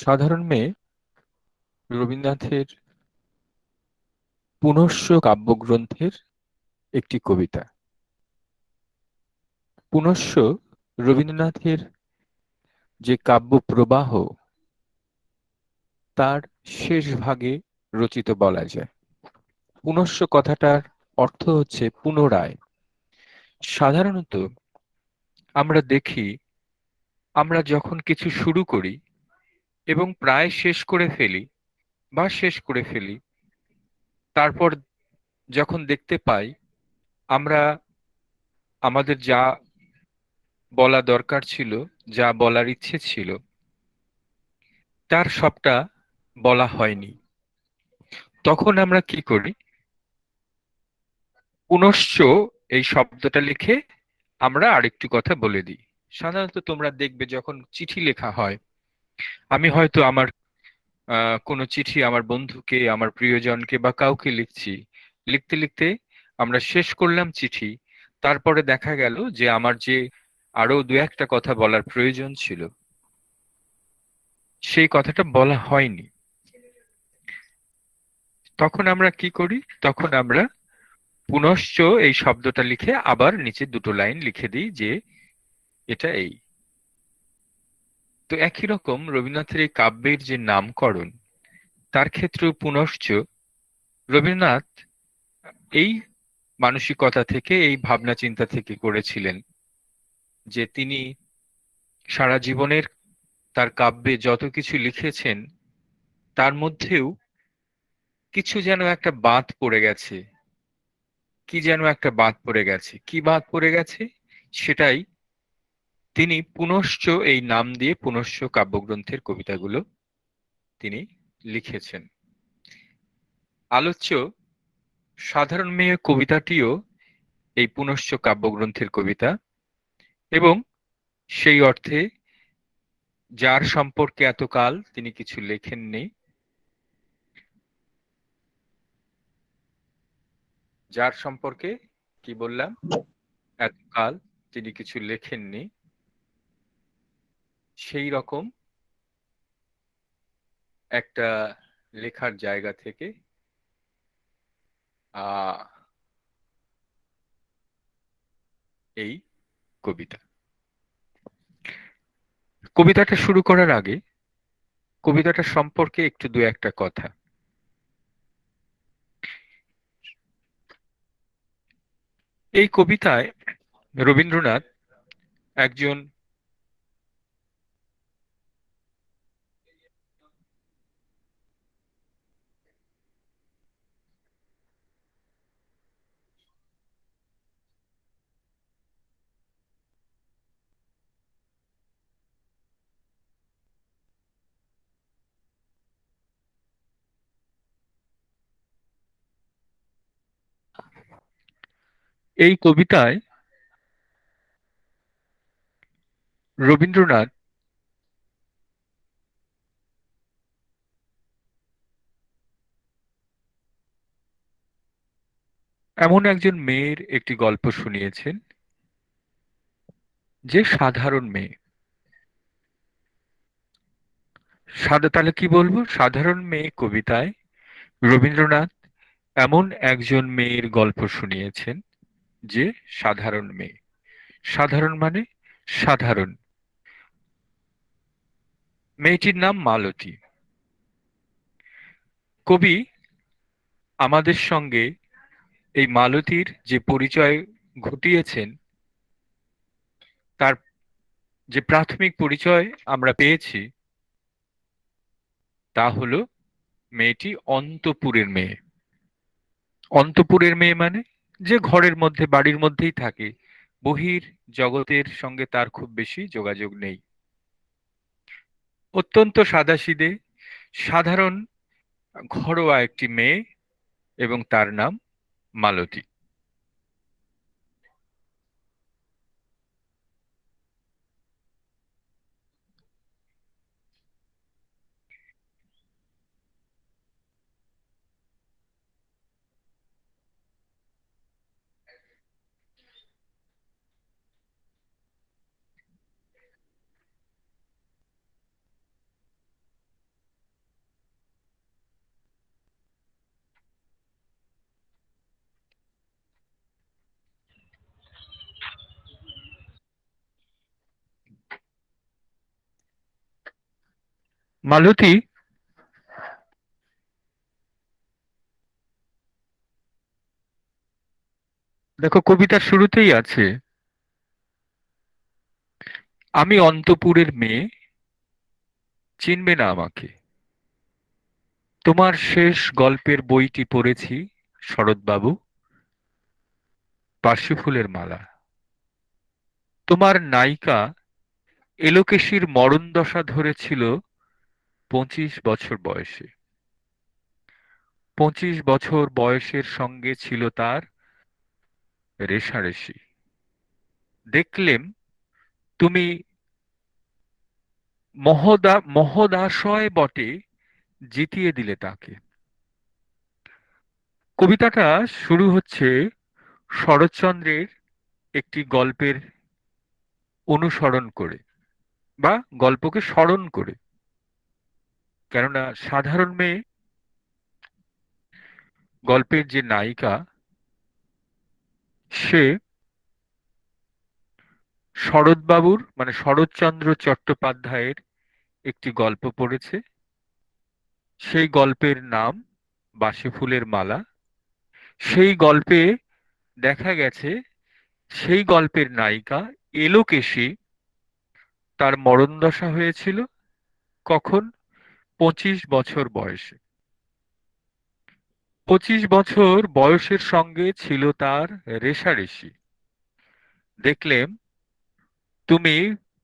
সাধারণ মেয়ে রবীন্দ্রনাথের পুনশ্চ কাব্যগ্রন্থের একটি কবিতা। পুনশ্চ রবীন্দ্রনাথের যে কাব্যপ্রবাহ তার শেষ ভাগে রচিত বলা যায়। পুনশ্চ কথাটার অর্থ হচ্ছে পুনরায়। সাধারণত আমরা দেখি, আমরা যখন কিছু শুরু করি এবং প্রায় শেষ করে ফেলি, তারপর যখন দেখতে পাই আমরা আমাদের যা বলা দরকার ছিল, যা বলার ইচ্ছে ছিল, তার সবটা বলা হয়নি, তখন আমরা কি করি? পুনশ্চ এই শব্দটা লিখে আমরা আরেকটু কথা বলে দিই। সাধারণত তোমরা দেখবে যখন চিঠি লেখা হয়, আমি হয়তো আমার কোনো চিঠি আমার বন্ধুকে, আমার প্রিয়জনকে বা কাউকে লিখছি, লিখতে লিখতে আমরা শেষ করলাম চিঠি, তারপরে দেখা গেল যে আমার যে আরো দু একটা কথা বলার প্রয়োজন ছিল, সেই কথাটা বলা হয়নি। তখন আমরা কি করি? তখন আমরা পুনশ্চ এই শব্দটা লিখে আবার নিচে দুটো লাইন লিখে দিই যে এটা এই। তো একই রকম রবীন্দ্রনাথের এই কাব্যের যে নামকরণ, তার ক্ষেত্রেও পুনশ্চ রবীন্দ্রনাথ এই মানসিকতা থেকে, এই ভাবনা চিন্তা থেকে করেছিলেন যে তিনি সারা জীবনের তার কাব্যে যত কিছু লিখেছেন তার মধ্যেও কিছু যেন একটা বাদ পড়ে গেছে। কি যেন একটা বাদ পড়ে গেছে, কি বাদ পড়ে গেছে সেটাই তিনি পুনশ্চ এই নাম দিয়ে পুনশ্চ কাব্যগ্রন্থের কবিতাগুলো তিনি লিখেছেন। আলোচ্য সাধারণ মেয়ে কবিতাটিও এই পুনশ্চ কাব্যগ্রন্থের কবিতা, এবং সেই অর্থে যার সম্পর্কে এতকাল তিনি কিছু লেখেননি, যার সম্পর্কে কি বললাম, এতকাল তিনি কিছু লেখেননি, সেই রকম একটা লেখার জায়গা থেকে আহ এই কবিতা। কবিতাটা শুরু করার আগে কবিতাটা সম্পর্কে একটু দু একটা কথা। এই কবিতায় রবীন্দ্রনাথ একজন এই কবিতায় রবীন্দ্রনাথ এমন একজন মেয়ের একটি গল্প শুনিয়েছেন, যে সাধারণ মেয়ে। তাহলে কি বলবো? সাধারণ মেয়ে কবিতায় রবীন্দ্রনাথ এমন একজন মেয়ের গল্প শুনিয়েছেন, যে সাধারণ মেয়ে। সাধারণ মানে সাধারণ। মেয়েটির নাম মালতী। কবি আমাদের সঙ্গে এই মালতীর যে পরিচয় ঘটিয়েছেন, তার যে প্রাথমিক পরিচয় আমরা পেয়েছি, তা হলো মেয়েটি অন্তঃপুরের মেয়ে। অন্তঃপুরের মেয়ে মানে যে ঘরের মধ্যে, বাড়ির মধ্যেই থাকে, বহির জগতের সঙ্গে তার খুব বেশি যোগাযোগ নেই। অত্যন্ত সাদাসিধে, সাধারণ, ঘরোয়া একটি মেয়ে, এবং তার নাম মালতী। মালতী, দেখো কবিতার শুরুতেই আছে, আমি অন্তপুরের মেয়ে, চিনবে না আমাকে। তোমার শেষ গল্পের বইটি পড়েছি শরৎবাবু, পার্শ্বফুলের মালা। তোমার নায়িকা এলোকেশীর মরণদশা ধরেছিল 25 বছর বয়সে। 25 বছর বয়সের সঙ্গে ছিল তার রেষারেষি। দেখলেম তুমি মহদাশয় বটে, জিতিয়ে দিলে তাকে। কবিতাটা শুরু হচ্ছে শরৎচন্দ্রের একটি গল্পের অনুসরণ করে বা গল্পকে স্মরণ করে। কেননা সাধারণ মেয়ে গল্পের যে নায়িকা, সে শরৎবাবুর মানে শরৎচন্দ্র চট্টোপাধ্যায়ের একটি গল্প পড়েছে। সেই গল্পের নাম বাসি ফুলের মালা। সেই গল্পে দেখা গেছে সেই গল্পের নায়িকা এলোকেশী, তার মরণদশা হয়েছিল কখন? 25 বছর বয়সে। 25 বছর বয়সের সঙ্গে ছিল তার রেষারেষি। দেখলেম তুমি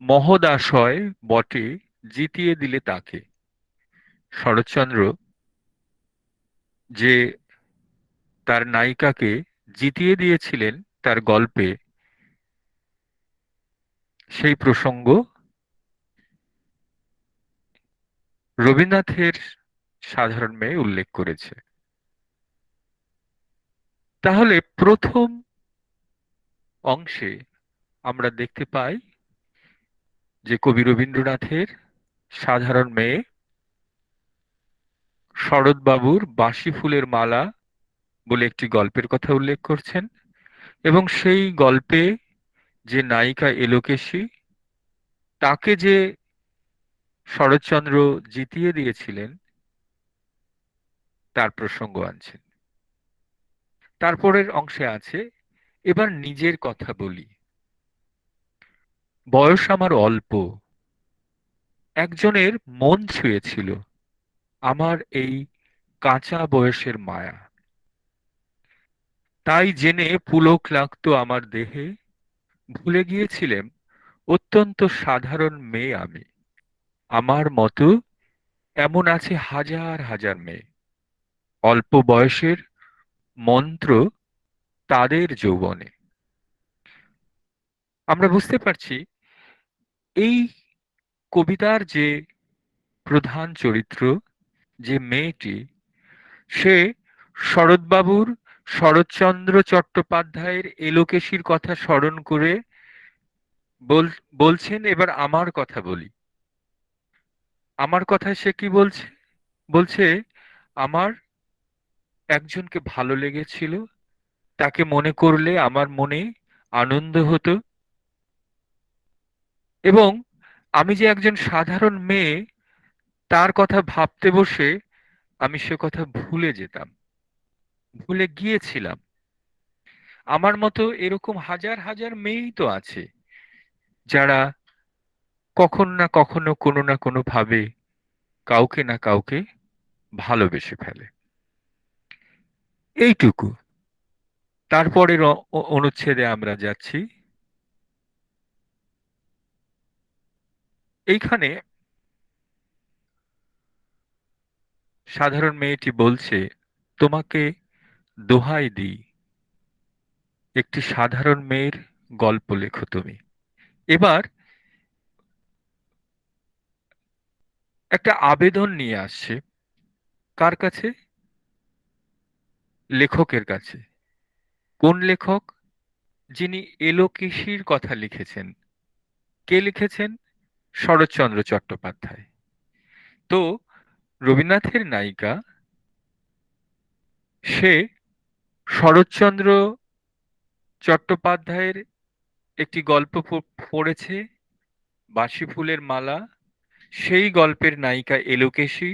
মহদাশয় বটে, জিতিয়ে দিলে তাকে। শরৎচন্দ্র যে তার নায়িকাকে জিতিয়ে দিয়েছিলেন তার গল্পে, সেই প্রসঙ্গ রবীন্দ্রনাথের সাধারণ মেয়ে উল্লেখ করেছে। তাহলে প্রথম অংশে আমরা দেখতে পাই যে কবি রবীন্দ্রনাথের সাধারণ মেয়ে শরৎবাবুর বাসি ফুলের মালা বলে একটি গল্পের কথা উল্লেখ করছেন, এবং সেই গল্পে যে নায়িকা এলোকেশী, তাকে যে শরৎচন্দ্র জিতিয়ে দিয়েছিলেন তার প্রসঙ্গ আনছেন। তারপরের অংশে আছে, এবার নিজের কথা বলি। বয়স আমার অল্প, একজনের মন ছুঁয়েছিল আমার এই কাঁচা বয়সের মায়া। তাই জেনে পুলক লাগতো আমার দেহে, ভুলে গিয়েছিলেম অত্যন্ত সাধারণ মেয়ে আমি। আমার মতো এমন আছে হাজার হাজার মেয়ে, অল্প বয়সের মন্ত্র তাদের যৌবনে। আমরা বুঝতে পারছি এই কবিতার যে প্রধান চরিত্র, যে মেয়েটি, সে শরৎবাবুর, শরৎচন্দ্র চট্টোপাধ্যায়ের এলোকেশীর কথা স্মরণ করে বলছেন, এবার আমার কথা বলি। আমার কথায় সে কি বলছে? বলছে, আমার একজনকে ভালো লেগেছিল, তাকে মনে করলে আমার মনে আনন্দ হতো, এবং আমি যে একজন সাধারণ মেয়ে তার কথা ভাবতে বসে আমি সে কথা ভুলে যেতাম, ভুলে গিয়েছিলাম। আমার মতো এরকম হাজার হাজার মেয়েই তো আছে, যারা কখনো না কখনো কোনো না কোনো ভাবে কাউকে না কাউকে ভালোবেসে ফেলে। এইটুকু। তারপরের অনুচ্ছেদে আমরা যাচ্ছি। এইখানে সাধারণ মেয়েটি বলছে, তোমাকে দোহাই দিই, একটি সাধারণ মেয়ের গল্প লেখো তুমি। এবার একটা আবেদন নিয়ে আসছে, কার কাছে? লেখকের কাছে। কোন লেখক? যিনি এলোকেশীর কথা লিখেছেন। কে লিখেছেন? শরৎচন্দ্র চট্টোপাধ্যায়। তো রবীন্দ্রনাথের নায়িকা, সে শরৎচন্দ্র চট্টোপাধ্যায়ের একটি গল্প পড়েছে, বাসি ফুলের মালা। সেই গল্পের নায়িকা এলোকেশী।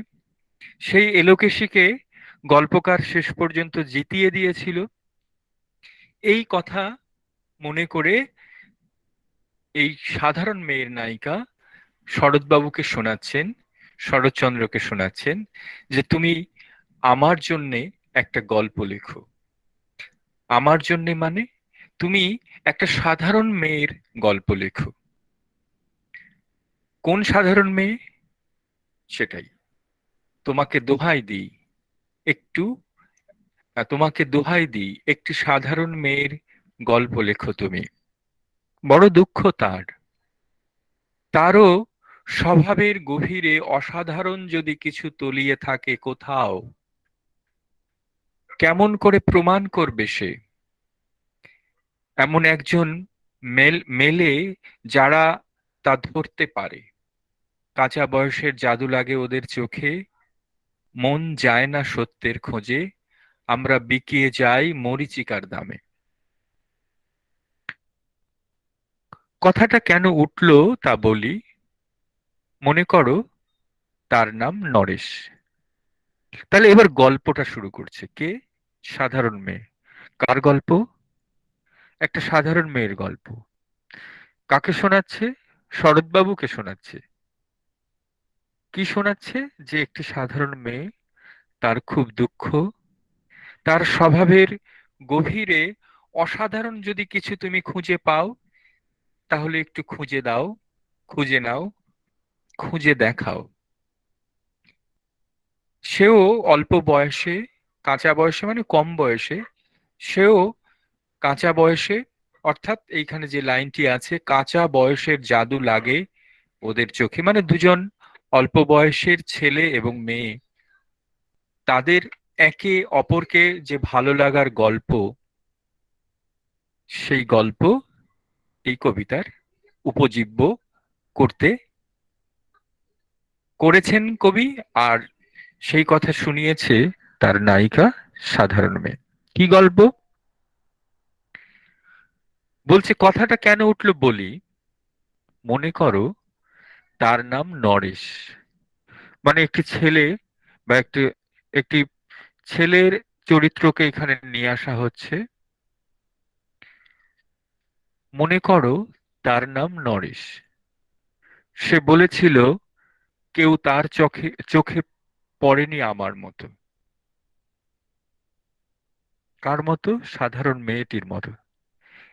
সেই এলোকেশীকে গল্পকার শেষ পর্যন্ত জিতিয়ে দিয়েছিল। এই কথা মনে করে এই সাধারণ মেয়ের নায়িকা শরৎবাবুকে শোনাচ্ছেন, শরৎচন্দ্রকে শোনাচ্ছেন যে তুমি আমার জন্যে একটা গল্প লেখো। আমার জন্যে মানে তুমি একটা সাধারণ মেয়ের গল্প লেখো। কোন সাধারণ মেয়ে? সেটাই। তোমাকে দোহাই দিই একটু, তোমাকে দোহাই দিই একটি সাধারণ মেয়ের গল্প লেখো তুমি। বড় দুঃখ তার, তারও স্বভাবের গভীরে অসাধারণ যদি কিছু তলিয়ে থাকে কোথাও, কেমন করে প্রমাণ করবে সে? এমন একজন মেলে যারা তা ধরতে পারে। কাঁচা বয়সের জাদু লাগে ওদের চোখে, মন যায় না সত্যের খোঁজে, আমরা বিকিয়ে যাই মরীচিকার দামে। কথাটা কেন উঠলো তা বলি। মনে করো তার নাম নরেশ। তাহলে এবার গল্পটা শুরু করছে কে? সাধারণ মেয়ে। কার গল্প? একটা সাধারণ মেয়ের গল্প। কাকে শোনাচ্ছে? শরৎবাবুকে শোনাচ্ছে। কি শোনাচ্ছে? যে একটি সাধারণ মেয়ে, তার খুব দুঃখ, তার স্বভাবের গভীরে অসাধারণ যদি কিছু তুমি খুঁজে পাও, তাহলে একটু খুঁজে দাও, খুঁজে নাও, খুঁজে দেখাও। সেও অল্প বয়সে, কাঁচা বয়সে মানে কম বয়সে, সেও কাঁচা বয়সে, অর্থাৎ এইখানে যে লাইনটি আছে, কাঁচা বয়সের জাদু লাগে ওদের চোখে, মানে দুজন অল্প বয়সের ছেলে এবং মেয়ে, তাদের একে অপরকে যে ভালো লাগার গল্প, সেই গল্প এই কবিতার উপজীব্য করতে করেছেন কবি। আর সেই কথা শুনিয়েছে তার নায়িকা সাধারণ মেয়ে। কি গল্প? বলছে কথাটা কেন উঠলো বলি। মনে করো তার নাম নরেশ, মানে একটি ছেলে বা একটি একটি ছেলের চরিত্রকে এখানে নিয়ে আসা হচ্ছে। মনে করো তার নাম নরেশ। সে বলেছিল কেউ তার চোখে চোখে পড়েনি আমার মতো। কার মতো? সাধারণ মেয়েটির মতো।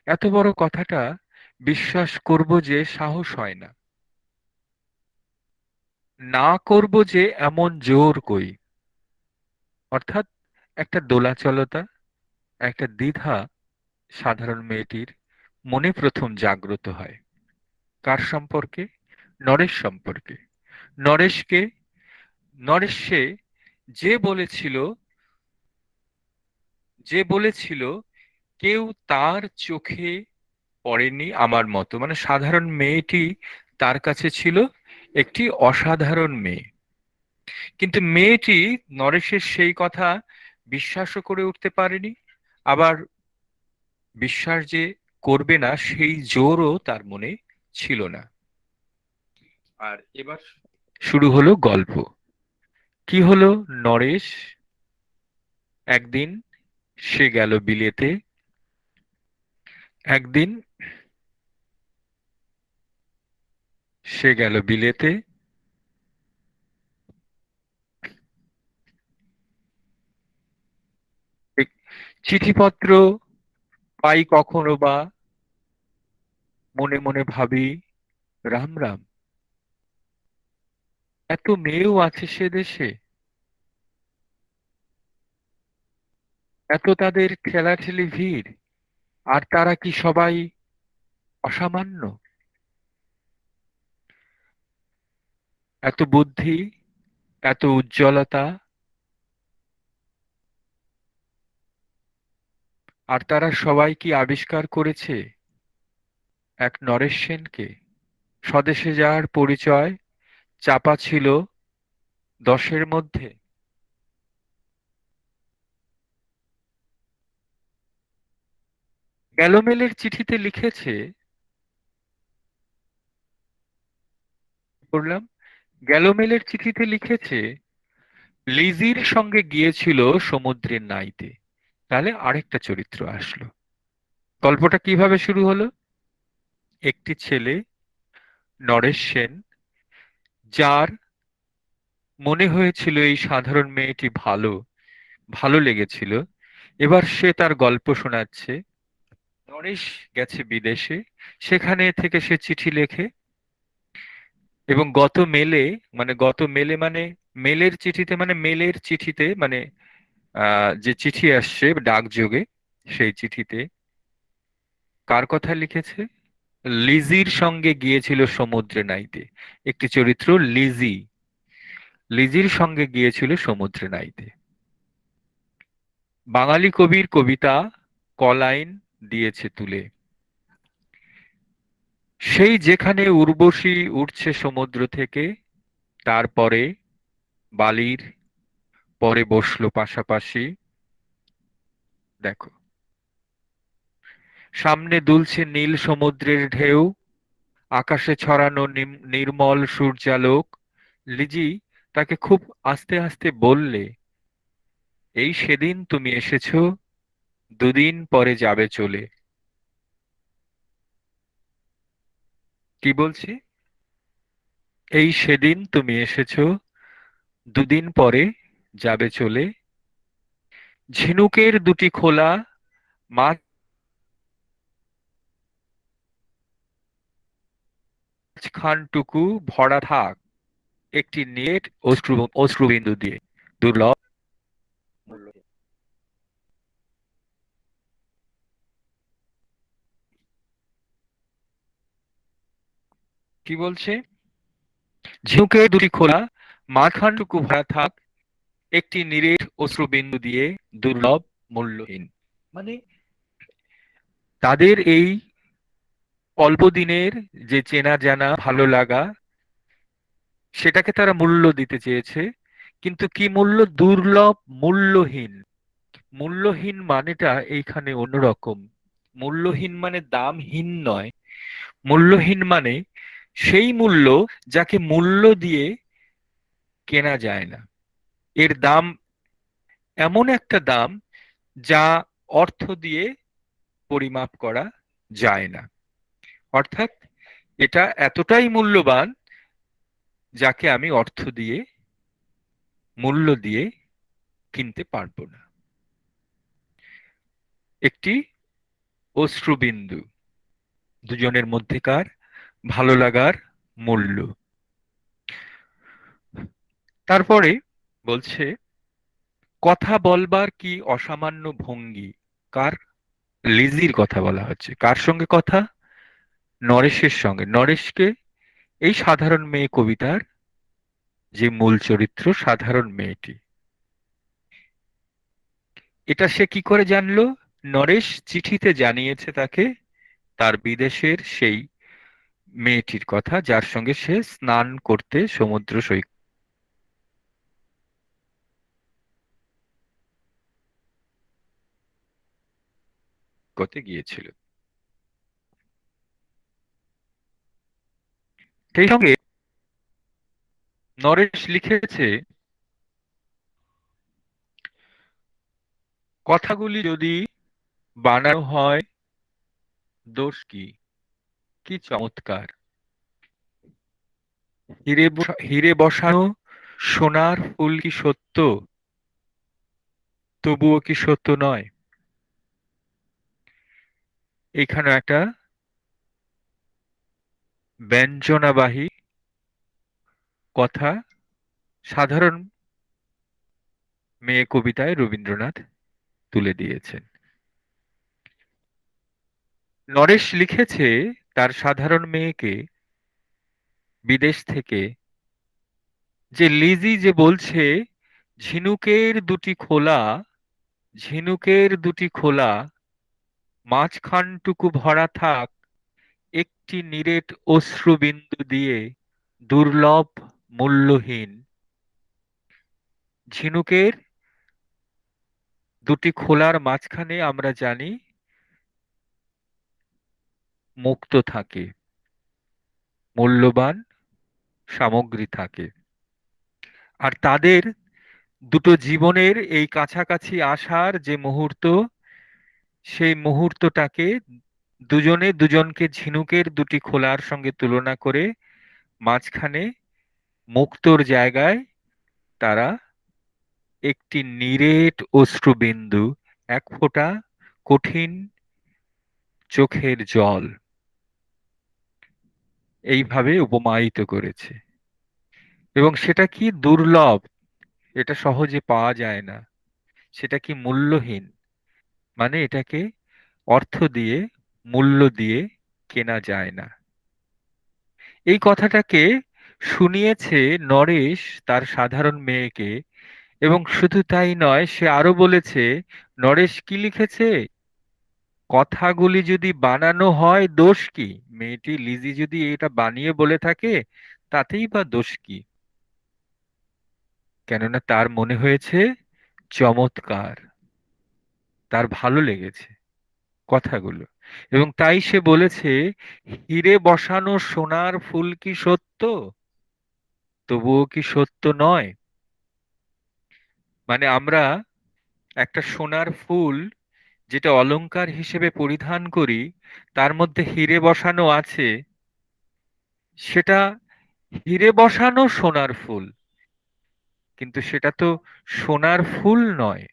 এত বড় কথাটা বিশ্বাস করব যে সাহস হয় না, না করব যে এমন জোর কই। অর্থাৎ একটা দোলাচলতা, একটা দ্বিধা সাধারণ মেয়েটির মনে প্রথম জাগ্রত হয়। কার সম্পর্কে? নরেশ সম্পর্কে। নরেশকে, নরেশ সে যে বলেছিল, যে বলেছিল কেউ তার চোখে পড়েনি আমার মতো, মানে সাধারণ মেয়েটি তার কাছে ছিল একটি অসাধারণ মেয়ে। কিন্তু মেয়েটি নরেশের সেই কথা বিশ্বাসও করে উঠতে পারেনি, আবার বিশ্বাস যে করবে না সেই জোরও তার মনে ছিল না। আর এবার শুরু হলো গল্প। কি হলো? নরেশ একদিন সে গেল বিলেতে। একদিন সে গেল বিলেতে। এক চিঠিপত্র পাই কখনো বা, মনে মনে ভাবি রাম রাম, এত মেয়েও আছে সে দেশে, এত তাদের ঠেলাঠেলি ভিড়, আর তারা কি সবাই অসামান্য? এত বুদ্ধি, এত উজ্জ্বলতা, আর তারা সবাই কি আবিষ্কার করেছে এক নরেশ সেনকে? স্বদেশে যার পরিচয় চাপা ছিল 10-এর মধ্যে। গ্যালোমেলের চিঠিতে লিখেছে, পড়লাম, গ্যালোমেলের চিঠিতে লিখেছে লিজির সঙ্গে গিয়েছিল সমুদ্রের নাইতে। তাহলে আরেকটা চরিত্র আসলো। গল্পটা কিভাবে শুরু হলো? একটি ছেলে, নরেশ সেন, যার মনে হয়েছিল এই সাধারণ মেয়েটি ভালো, ভালো লেগেছিল। এবার সে তার গল্প শোনাচ্ছে। নরেশ গেছে বিদেশে, সেখানে থেকে সে চিঠি লেখে এবং গত মেলে মানে মেলের চিঠিতে মানে যে চিঠি আসছে ডাকযোগে, সেই চিঠিতে কার কথা লিখেছে? লিজির সঙ্গে গিয়েছিল সমুদ্রে নাইতে। একটি চরিত্র লিজি, লিজির সঙ্গে গিয়েছিল সমুদ্রে নাইতে। বাঙালি কবির কবিতা কলাইন দিয়েছে তুলে, সেই যেখানে উর্বশী উঠছে সমুদ্র থেকে, তারপরে বালির পরে বসলো পাশাপাশি। দেখো, সামনে দুলছে নীল সমুদ্রের ঢেউ, আকাশে ছড়ানো নির্মল সূর্যালোক। লিজি তাকে খুব আস্তে আস্তে বললে, এই সেদিন তুমি এসেছো, দুদিন পরে যাবে চলে। কি বলছি? এই সেদিন তুমি এসেছো, দুদিন পরে যাবে চলে। ঝিনুকের দুটি খোলা মাঝখানটুকু ভরা থাক একটি নেট অশ্রুবিন্দু দিয়ে, দুর্লভ মূল্য। কি বলছে? ঝিনুকের দুটি খোলা মাঝখানটুকু ভরা থাক একটি নিরেট অশ্রুবিন্দু দিয়ে, দুর্লভ মূল্যহীন। মানে তাদের এই অল্প দিনের যে চেনা জানা ভালো লাগা, সেটাকে তারা মূল্য দিতে চেয়েছে। কিন্তু কি মূল্য? দুর্লভ মূল্যহীন। মূল্যহীন মানেটা এইখানে অন্যরকম। মূল্যহীন মানে দামহীন নয়। মূল্যহীন মানে সেই মূল্য যাকে মূল্য দিয়ে কেনা যায় না। এর দাম এমন একটা দাম যা অর্থ দিয়ে পরিমাপ করা যায় না। অর্থাৎ এটা এতটাই মূল্যবান যাকে আমি অর্থ দিয়ে, মূল্য দিয়ে কিনতে পারবো না। একটি অশ্রুবিন্দু, দুজনের মধ্যেকার ভালো লাগার মূল্য। তারপরে বলছে, কথা বলবার কি অসামান্য ভঙ্গি। কার? লিজির কথা বলা হচ্ছে। কার সঙ্গে কথা? নরেশের সঙ্গে। নরেশকে এই সাধারণ মেয়ে কবিতার যে মূল চরিত্র, সাধারণ মেয়েটি। এটা সে কি করে জানলো? নরেশ চিঠিতে জানিয়েছে তাকে তার বিদেশের সেই মেয়েটির কথা, যার সঙ্গে সে স্নান করতে সমুদ্র সৈকতে গিয়েছিল। সেই সঙ্গে নরেশ লিখেছে, কথাগুলি যদি বানানো হয় দোষ কি? কি চমৎকার! হিরে বসানো সোনার ফুল কি সত্য, তবুও কি সত্য নয়? এখানে একটা ব্যঞ্জনাবাহী কথা সাধারণ মেয়ে কবিতায় রবীন্দ্রনাথ তুলে দিয়েছেন। নরেশ লিখেছে তার সাধারণ মেয়েকে বিদেশ থেকে, যে লিজি যে বলছে, ঝিনুকের দুটি খোলা, ঝিনুকের দুটি খোলা মাঝখানটুকু ভরা থাক একটি নিরেট অশ্রুবিন্দু দিয়ে, দুর্লভ মূল্যহীন। ঝিনুকের দুটি খোলার মাঝখানে আমরা জানি মুক্ত থাকে, মূল্যবান সামগ্রী থাকে। আর তাদের দুটো জীবনের এই কাছাকাছি আসার যে মুহূর্ত, সেই মুহূর্তটাকে দুজনে দুজনকে ঝিনুকের দুটি খোলার সঙ্গে তুলনা করে মাঝখানে মুক্তোর জায়গায় তারা একটি নিরেট অশ্রুবিন্দু, এক ফোঁটা কঠিন চোখের জল, এইভাবে উপমায়িত করেছে। এবং সেটা কি দুর্লভ, এটা সহজে পাওয়া যায় না, সেটা কি মূল্যহীন, মানে এটাকে অর্থ দিয়ে, মূল্য দিয়ে কেনা যায় না। এই কথাটাকে শুনিয়েছে নরেশ তার সাধারণ মেয়েকে। এবং শুধু তাই নয়, সে আরো বলেছে, নরেশ কি লিখেছে, কথাগুলি যদি বানানো হয় দোষ কি? মেয়েটি লিজি যদি এটা বানিয়ে বলে থাকে তাতেই বা দোষ কি? কেননা তার মনে হয়েছে চমৎকার, তার ভালো লেগেছে কথাগুলো। এবং তাই সে বলেছে, হিরে বসানো সোনার ফুল কি সত্য, তবুও কি সত্য নয়? মানে আমরা একটা সোনার ফুল যেটা অলংকার হিসেবে পরিধান করি, তার মধ্যে হিরে বসানো আছে, সেটা হিরে বসানো সোনার ফুল, কিন্তু সেটা তো সোনার ফুল নয়।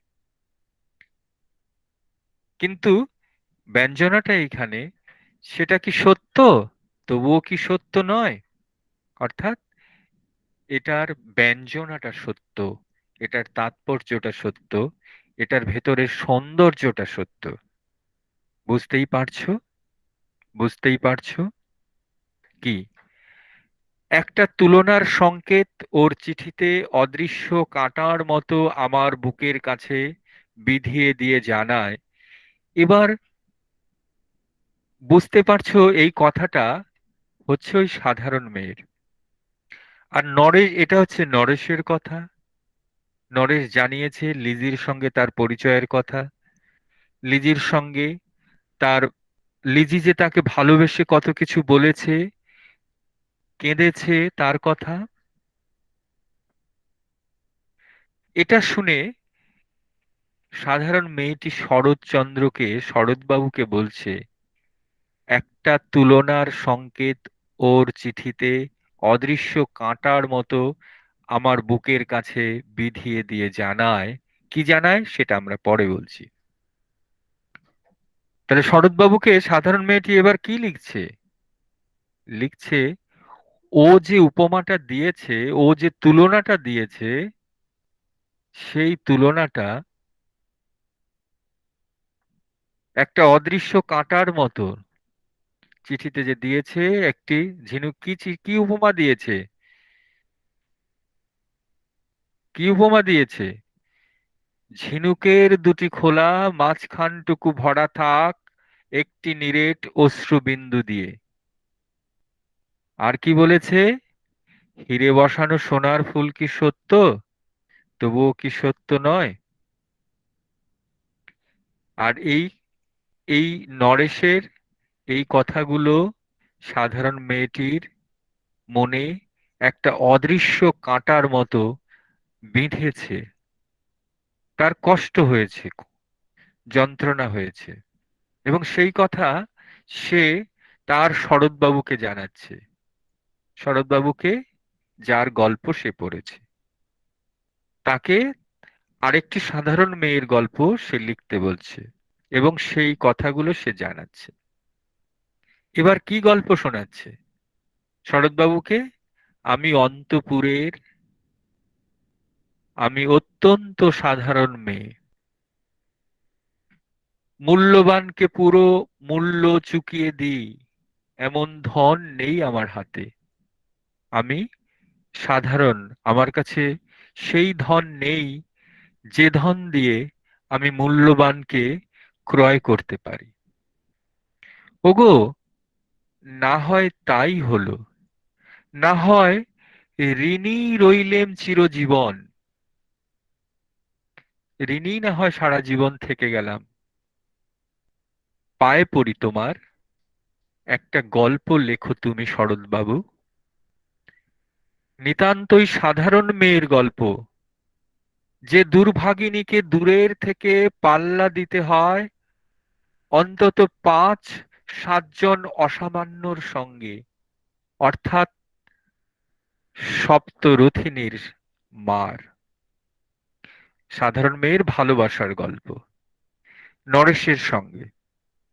কিন্তু ব্যঞ্জনাটা এইখানে, সেটা কি সত্য, তবুও কি সত্য নয়? অর্থাৎ এটার ব্যঞ্জনাটা সত্য, এটার তাৎপর্যটা সত্য, এটার ভেতরের সৌন্দর্যটা সত্য। বুঝতেই পারছো? বুঝতেই পারছো কি? একটা তুলনার সংকেত ওর চিঠিতে অদৃশ্য কাঁটার মতো আমার বুকের কাছে বিধিয়ে দিয়ে জানায়। এবার বুঝতে পারছো এই কথাটা হচ্ছে ওই সাধারণ মেয়ের। আর নরেশ, এটা হচ্ছে নরেশের কথা। নরেশ জানিয়েছে লিজির সঙ্গে তার পরিচয়ের কথা, লিজির সঙ্গে তার, লিজি যে তাকে ভালোবেসে কত কিছু বলেছে, কেঁদেছে, তার কথা। এটা শুনে সাধারণ মেয়েটি শরৎচন্দ্রকে, শরৎবাবুকে বলছে, একটা তুলনার সংকেত ওর চিঠিতে অদৃশ্য কাঁটার মতো আমার বুকের কাছে বিধিয়ে দিয়ে জানায়। কি জানায় সেটা আমরা পরে বলছি। তাহলে শরৎবাবুকে সাধারণ মেয়েটি এবার কি লিখছে? লিখছে, ও যে উপমাটা দিয়েছে, ও যে তুলনাটা দিয়েছে, সেই তুলনাটা একটা অদৃশ্য কাঁটার মতো। চিঠিতে যে দিয়েছে একটি ঝিনুক, কি উপমা দিয়েছে, কি উপমা দিয়েছে? ঝিনুকের দুটি খোলা, মাঝখানটুকু ভরা থাক একটি নিরেট অশ্রুবিন্দু দিয়ে। আর কি বলেছে? হিরে বসানো সোনার ফুল কি সত্য, তবুও কি সত্য নয়? আর এই এই নরেশের এই কথাগুলো সাধারণ মেয়েটির মনে একটা অদৃশ্য কাঁটার মতো বিঁধেছে। তার কষ্ট হয়েছে, যন্ত্রণা হয়েছে, এবং সেই কথা সে তার শরৎবাবুকে জানাচ্ছে, শরৎবাবুকে, যার গল্প সে পড়েছে, তাকে আরেকটি সাধারণ মেয়ের গল্প সে লিখতে বলছে, এবং সেই কথাগুলো সে জানাচ্ছে। এবার কি গল্প শোনাচ্ছে শরৎবাবুকে? আমি অন্তপুরের, আমি অত্যন্ত সাধারণ মেয়ে, মূল্যবানকে পুরো মূল্য চুকিয়ে দিই এমন ধন নেই আমার হাতে। আমি সাধারণ, আমার কাছে সেই ধন নেই যে ধন দিয়ে আমি মূল্যবানকে ক্রয় করতে পারি। ওগো, না হয় তাই হলো, না হয় ঋণী রইলেম চিরজীবন, ঋণী না হয় সারা জীবন থেকে গেলাম। পায়ে পড়ি তোমার, একটা গল্প লেখো তুমি শরৎবাবু, নিতান্তই সাধারণ মেয়ের গল্প, যে দুর্ভাগিনীকে দূরের থেকে পাল্লা দিতে হয় অন্তত ৫-৭ জন অসামান্যর সঙ্গে, অর্থাৎ সপ্তরথিনীর মার। সাধারণ মেয়ের ভালোবাসার গল্প নরেশের সঙ্গে।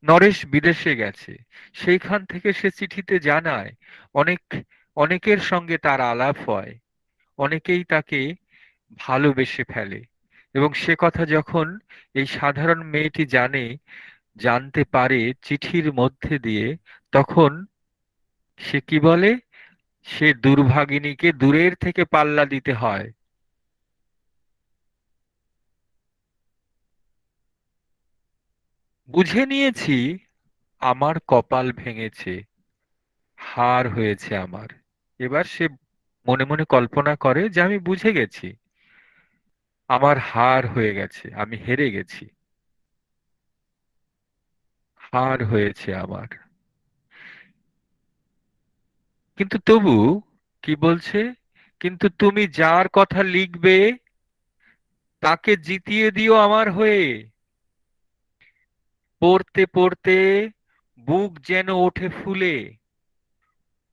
নরেশ বিদেশে গেছে, সেইখান থেকে সে চিঠিতে জানায় অনেক অনেকের সঙ্গে তার আলাপ হয়, অনেকেই তাকে ভালোবেসে ফেলে। এবং সে কথা যখন এই সাধারণ মেয়েটি জানতে পারে চিঠির মধ্যে দিয়ে, তখন সে কি বলে? সে দুর্ভাগিনীকে দূরের থেকে পাল্লা দিতে হয়। বুঝে নিয়েছি আমার কপাল ভেঙেছে, হার হয়েছে আমার। এবার সে মনে মনে কল্পনা করে যে আমি বুঝে গেছি, আমার হার হয়ে গেছে, আমি হেরে গেছি, হার হয়েছে আমার। কিন্তু তবু কি বলছে? কিন্তু তুমি যার কথা লিখবে তাকে জিতিয়ে দিও আমার হয়ে। পড়তে পড়তে বুক যেন ওঠে ফুলে,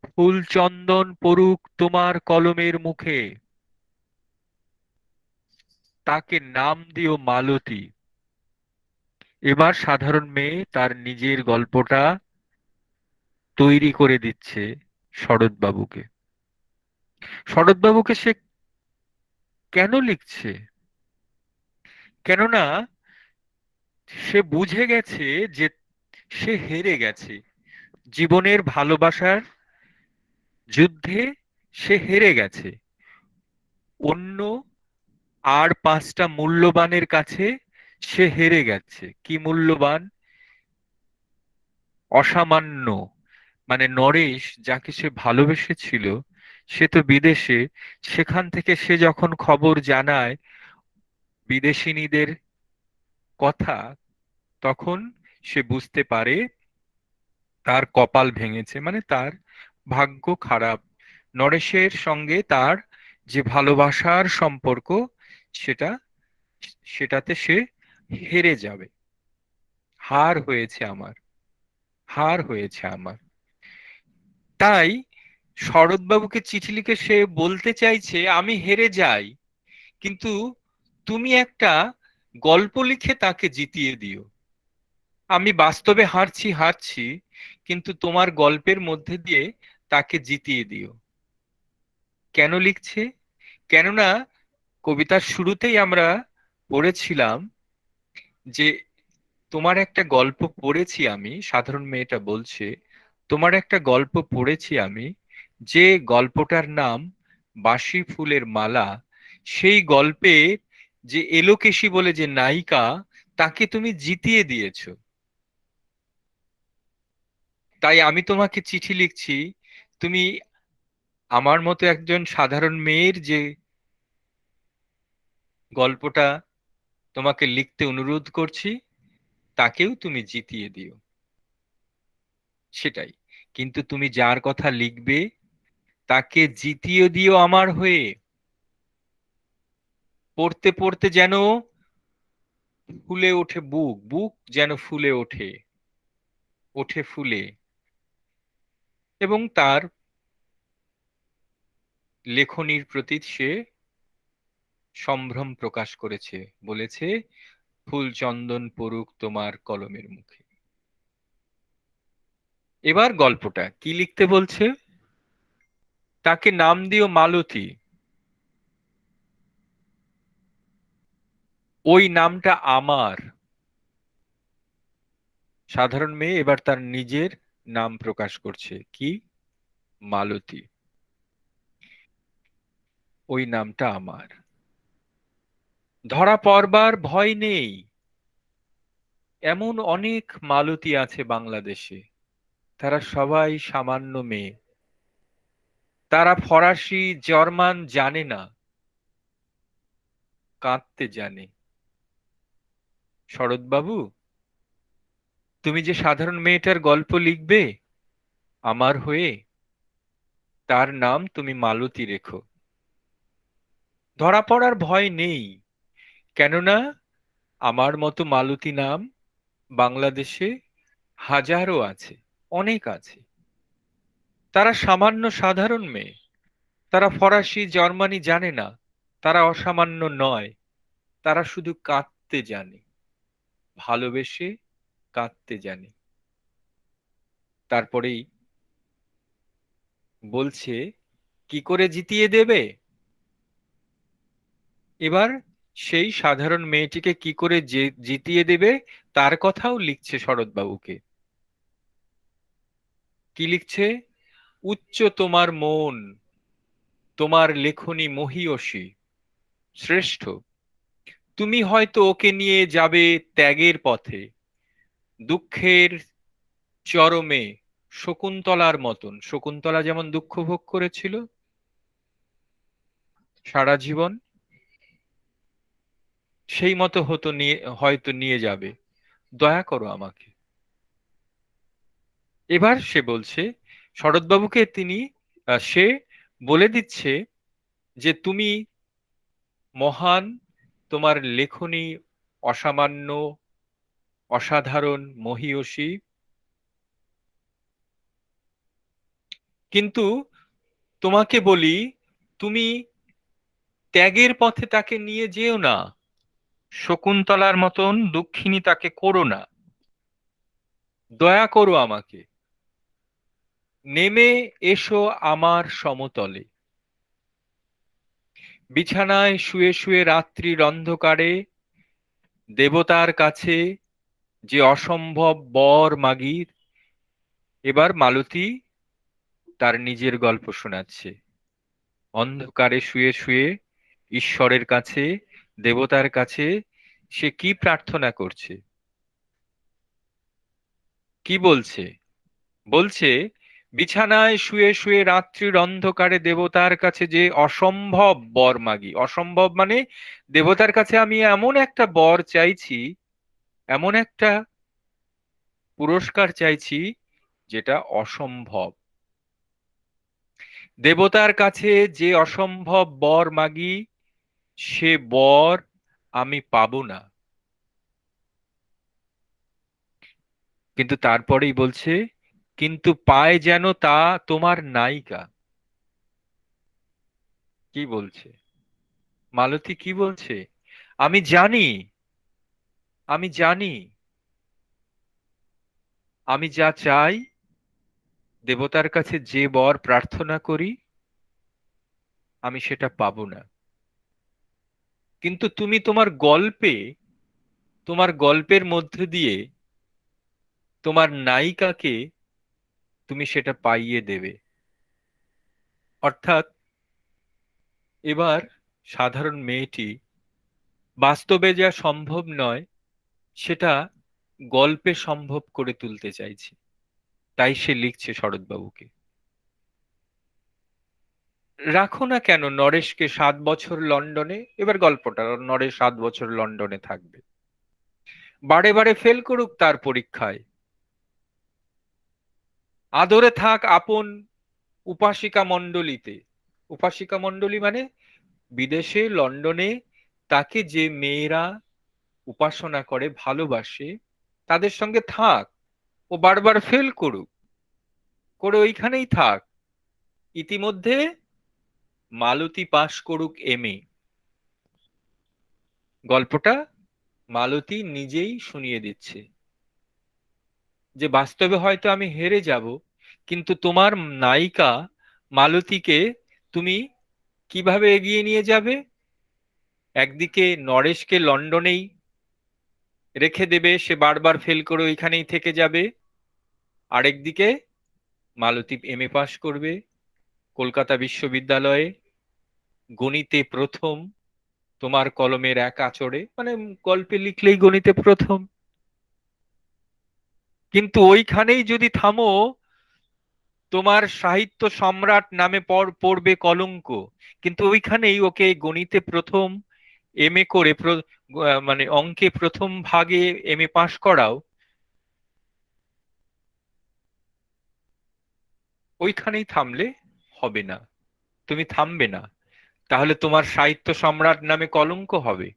ফুল চন্দন পড়ুক তোমার কলমের মুখে, তাকে নাম দিও মালতী। এবার সাধারণ মেয়ে তার নিজের গল্পটা তৈরি করে দিচ্ছে শরৎবাবুকে। শরৎবাবুকে সে কেন লিখছে? কেননা সে বুঝে গেছে যে সে হেরে গেছে জীবনের ভালোবাসার যুদ্ধে, সে হেরে গেছে অন্য আর ৫টা মূল্যবানের কাছে। সে হেরে গেছে। কি মূল্যবান? অসামান্য, মানে নরেশ যাকে সে ভালোবেসেছিল, সে তো বিদেশে। সেখান থেকে সে যখন খবর জানায় বিদেশিনীদের কথা, তখন সে বুঝতে পারে তার কপাল ভেঙেছে, মানে তার ভাগ্য খারাপ। নরেশের সঙ্গে তার যে ভালোবাসার সম্পর্ক, সেটা সেটাতে সে হেরে যাবে। হার হয়েছে আমার, হার হয়েছে আমার। তাই শরৎবাবুকে চিঠি লিখে সে বলতে চাইছে আমি হেরে যাই, কিন্তু তুমি একটা গল্প লিখে তাকে জিতিয়ে দিও। আমি বাস্তবে হারছি হারছি, কিন্তু তোমার গল্পের মধ্যে দিয়ে তাকে জিতিয়ে দিও। কেন লিখছে? কেননা কবিতার শুরুতেই আমরা পড়েছিলাম যে তোমার একটা গল্প পড়েছি আমি, সাধারণ মেয়েটা বলছে, তোমার একটা গল্প পড়েছি আমি, যে গল্পটার নাম বাসি ফুলের মালা। সেই গল্পে যে এলোকেশী বলে যে নায়িকা, তাকে তুমি জিতিয়ে দিয়েছো। তাই আমি তোমাকে চিঠি লিখছি, তুমি আমার মতো একজন সাধারণ মেয়ের যে গল্পটা তোমাকে লিখতে অনুরোধ করছি, তাকেও তুমি জিতিয়ে দিও। সেটাই। কিন্তু তুমি যার কথা লিখবে তাকে জিতিয়ে দিও আমার হয়ে। পড়তে পড়তে যেন ফুলে ওঠে বুক, বুক যেন ফুলে ওঠে, ওঠে ফুলে। এবং তার লেখনীর প্রতি সে সম্ভ্রম প্রকাশ করেছে, বলেছে ফুল চন্দন পড়ুক তোমার কলমের মুখে। এবার গল্পটা কি লিখতে বলছে? তাকে নাম দিও মালতী। ওই নামটা আমার। সাধারণ মেয়ে এবার তার নিজের নাম প্রকাশ করছে, কি? মালতী। ওই নামটা আমার। ধরা পড়বার ভয় নেই, এমন অনেক মালতী আছে বাংলাদেশে। তারা সবাই সামান্য মেয়ে। তারা ফরাসি জার্মান জানে না, কাঁদতে জানে। শরৎবাবু, তুমি যে সাধারণ মেয়েটার গল্প লিখবে আমার হয়ে, তার নাম তুমি মালতী রেখো। ধরা পড়ার ভয় নেই, কেননা আমার মতো মালতী নাম বাংলাদেশে হাজারো আছে, অনেক আছে। তারা সামান্য সাধারণ মেয়ে, তারা ফরাসি জার্মানি জানে না, তারা অসামান্য নয়, তারা শুধু কাঁদতে জানে, ভালোবেসে কাঁদতে জানে। তারপরেই বলছে কি করে জিতিয়ে দেবে। এবার সেই সাধারণ মেয়েটিকে কি করে জিতিয়ে দেবে তার কথাও লিখছে শরৎবাবুকে। কি লিখছে? উচ্চ তোমার মন, তোমার লেখনী মহীয়সী, শ্রেষ্ঠ। তুমি হয়তো ওকে নিয়ে যাবে ত্যাগের পথে, দুঃখের চরমে, শকুন্তলার মতন। শকুন্তলা যেমন দুঃখ ভোগ করেছিল সারা জীবন, সেই মতো হয়তো নিয়ে যাবে। দয়া করো আমাকে। এবার সে বলছে শরৎবাবুকে, সে বলে দিচ্ছে যে তুমি মহান, তোমার লেখনী অসামান্য, অসাধারণ, মহীয়সী, কিন্তু তোমাকে বলি, তুমি ত্যাগের পথে তাকে নিয়ে যেও না, শকুন্তলার মতন দুঃখিনী তাকে করো না। দয়া করো আমাকে, নেমে এসো আমার সমতলে। বিছানায় শুয়ে শুয়ে রাত্রির অন্ধকারে দেবতার কাছে যে অসম্ভব বর মাগির। এবার মালতী তার নিজের গল্প শোনাচ্ছে। অন্ধকারে শুয়ে শুয়ে ঈশ্বরের কাছে, দেবতার কাছে সে কি প্রার্থনা করছে, কি বলছে। বলছে বিছানায় শুয়ে শুয়ে রাত্রির অন্ধকারে দেবতার কাছে যে অসম্ভব বর মাগি। অসম্ভব মানে দেবতার কাছে আমি এমন একটা বর চাইছি, এমন একটা পুরস্কার চাইছি যেটা অসম্ভব। দেবতার কাছে যে অসম্ভব বর মাগি, সে বর আমি পাবো না। কিন্তু তারপরেই বলছে কিন্তু পায় যেন তা তোমার নায়িকা। কি বলছে মালতী, কি বলছে? আমি জানি, আমি জানি, আমি যা চাই, দেবতার কাছে যে বর প্রার্থনা করি, আমি সেটা পাবো না। কিন্তু তুমি তোমার গল্পের মধ্যে দিয়ে তোমার নায়িকাকে তুমি সেটা পাইয়ে দেবে। অর্থাৎ এবার সাধারণ মেয়েটি বাস্তবে যা সম্ভব নয় সেটা গল্পে সম্ভব করে তুলতে চাইছে। তাই সে লিখছে শরৎবাবুকে। রাখো না কেন নরেশকে 7 বছর লন্ডনে। এবার গল্পটা, নরেশ 7 বছর লন্ডনে থাকবে, বারে বারে ফেল করুক তার পরীক্ষায়, আদরে থাক আপন উপাসিকা মণ্ডলীতে। উপাসিকা মণ্ডলী মানে বিদেশে, লন্ডনে তাকে যে মেয়েরা উপাসনা করে, ভালোবাসে, তাদের সঙ্গে থাক। ও বারবার ফেল করুক, করে ওইখানেই থাক। ইতিমধ্যে মালতী পাশ করুক এমএ। গল্পটা মালতী নিজেই শুনিয়ে দিচ্ছে যে বাস্তবে হয়তো আমি হেরে যাব, কিন্তু তোমার নায়িকা মালতীকে তুমি কিভাবে এগিয়ে নিয়ে যাবে। একদিকে নরেশকে লন্ডনেই রেখে দেবে, সে বারবার ফেল করে ওইখানেই থেকে যাবে। আরেকদিকে মালতী এমএ পাশ করবে কলকাতা বিশ্ববিদ্যালয়ে, গণিতে প্রথম, তোমার কলমের এক আঁচড়ে, মানে গল্পে লিখলেই গণিতে প্রথম। কিন্তু ওইখানেই যদি থামো, তোমার সাহিত্য সম্রাট নামে পড়বে কলঙ্ক। কিন্তু ওইখানেই ওকে গণিতে প্রথম, এমএ করে মানে অঙ্কে প্রথম ভাগে এমএ পাশ করাও, ওইখানেই থামলে হবে না, তুমি থামবে না, তাহলে তোমার সাহিত্য সম্রাট নামে কলঙ্ক হবে।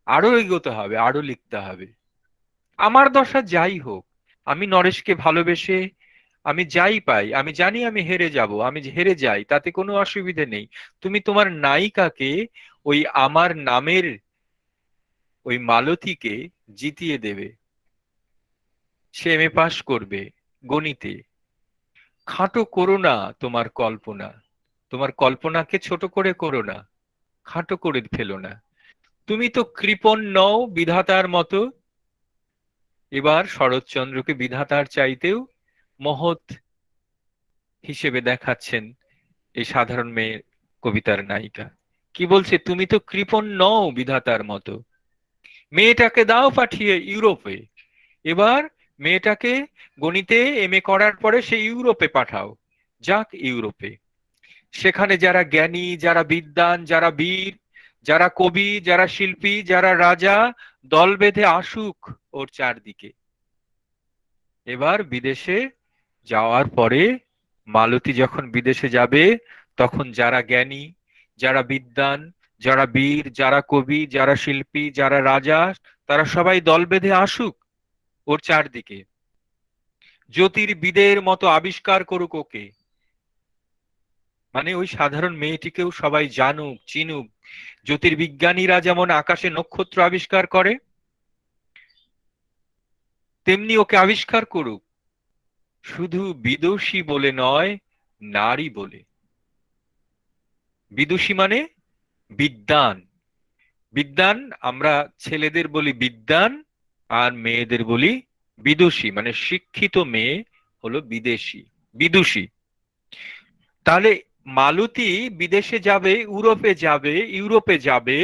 আরো এগোতে হবে, আরো লিখতে হবে। আমার দশা যাই হোক, আমি নরেশকে ভালোবেসে আমি যাই পাই, আমি জানি আমি হেরে যাব, আমি যে হেরে যাই তাতে কোনো অসুবিধে নেই। তুমি তোমার নায়িকাকে, ওই আমার নামের ওই মালতীকে জিতিয়ে দেবে। সে এমএ পাশ করবে গণিতে। খাটো করো না তোমার কল্পনা, তোমার কল্পনাকে ছোট করে করো না, খাটো করে ফেলো না। তুমি তো কৃপণ নও বিধাতার মতো। এবার শরৎচন্দ্রকে বিধাতার চাইতেও মহৎ হিসেবে দেখাচ্ছেন এই সাধারণ মেয়ে কবিতার নায়িকা। কি বলছে, তুমি তো কৃপণ নও বিধাতার মতো। মেয়েটাকে দাও পাঠিয়ে ইউরোপে। এবার মেয়েটাকে গণিতে এমএ করার পরে সে ইউরোপে পাঠাও, যাক ইউরোপে। সেখানে যারা জ্ঞানী, যারা বিদ্বান, যারা বীর, যারা কবি, যারা শিল্পী, যারা রাজা দল বেঁধে আসুক ওর চারদিকে। এবার বিদেশে যাওয়ার পরে মালতী যখন বিদেশে যাবে, তখন যারা জ্ঞানী, যারা বিদ্বান, যারা বীর, যারা কবি, যারা শিল্পী, যারা রাজা, তারা সবাই দল বেঁধে আসুক ওর চারদিকে। জ্যোতির্বিদের মতো আবিষ্কার করুক ওকে। মানে ওই সাধারণ মেয়েটিকেও সবাই জানুক, চিনুক। জ্যোতির্বিজ্ঞানীরা যেমন আকাশে নক্ষত্র আবিষ্কার করে, তেমনি ওকে আবিষ্কার করুক, শুধু বিদুষী বলে নয়, নারী বলে। বিদুষী মানে বিদ্বান। বিদ্বান আমরা ছেলেদের বলি বিদ্বান, আর মেয়েদের বলি বিদুষী। মানে শিক্ষিত মেয়ে হলো বিদেশী, বিদুষী। তাহলে মালতী বিদেশে যাবে, ইউরোপে যাবে,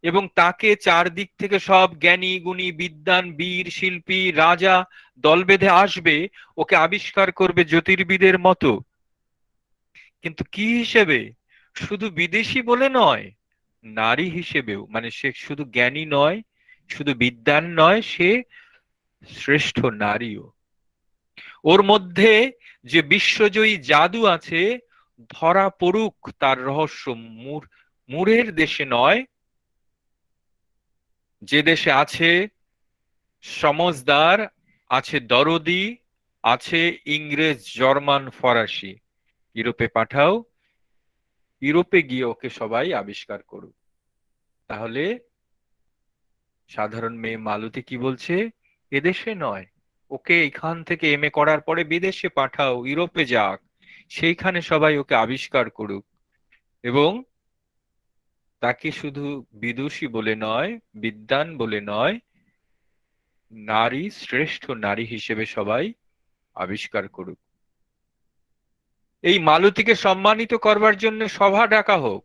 এবং তাকে চারদিক থেকে সব জ্ঞানী গুণী বিদ্বান বীর শিল্পী রাজা দল বেঁধে আসবে, ওকে আবিষ্কার করবে জ্যোতির্বিদের মতো। কিন্তু কি হিসেবে? শুধু বিদেশি বলে নয়, নারী হিসেবেও। মানে সে শুধু জ্ঞানী নয়, শুধু বিদ্বান নয়, সে শ্রেষ্ঠ নারীও। ওর মধ্যে যে বিশ্বজয়ী জাদু আছে, ধরা পড়ুক তার রহস্য। মুরের দেশে নয়, যে দেশে আছে সমজদার, আছে দরদি, আছে ইংরেজ জার্মান ফরাসি, ইউরোপে পাঠাও। ইউরোপে গিয়ে ওকে সবাই আবিষ্কার করুক। তাহলে সাধারণ মেয়ে মালতী কি বলছে, এদেশে নয়, ওকে এখান থেকে এমএ করার পরে বিদেশে পাঠাও, ইউরোপে যাক, সেইখানে সবাই ওকে আবিষ্কার করুক। এবং তাকে শুধু বিদুষী বলে নয়, বিদ্বান বলে নয়, নারী, শ্রেষ্ঠ নারী হিসেবে সবাই আবিষ্কার করুক। এই মালতীকে সম্মানিত করবার জন্য সভা ডাকা হোক,